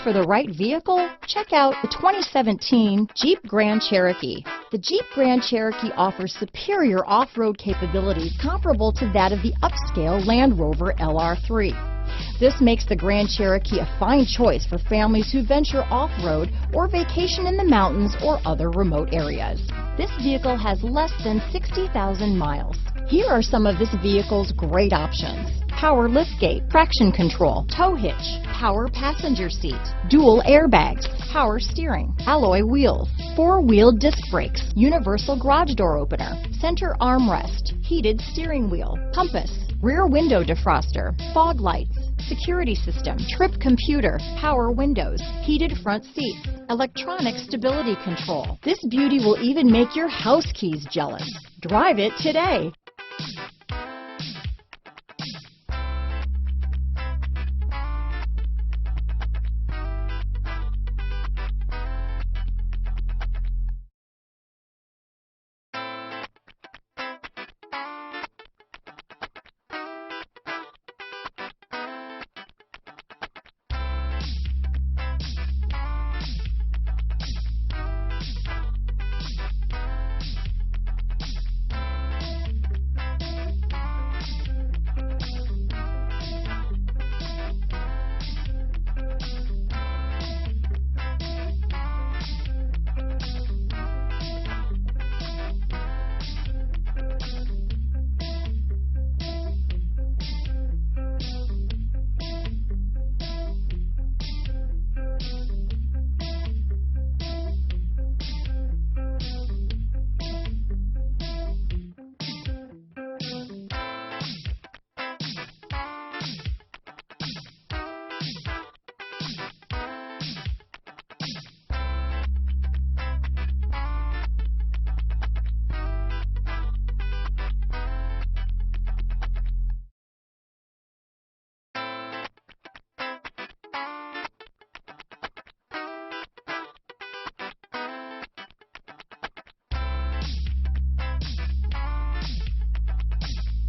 for the right vehicle? Check out the 2017 Jeep Grand Cherokee. The Jeep Grand Cherokee offers superior off-road capabilities comparable to that of the upscale Land Rover LR3. This makes the Grand Cherokee a fine choice for families who venture off-road or vacation in the mountains or other remote areas. This vehicle has less than 60,000 miles. Here are some of this vehicle's great options: power liftgate, traction control, tow hitch, power passenger seat, dual airbags, power steering, alloy wheels, four-wheel disc brakes, universal garage door opener, center armrest, heated steering wheel, compass, rear window defroster, fog lights, security system, trip computer, power windows, heated front seats, electronic stability control. This beauty will even make your house keys jealous. Drive it today.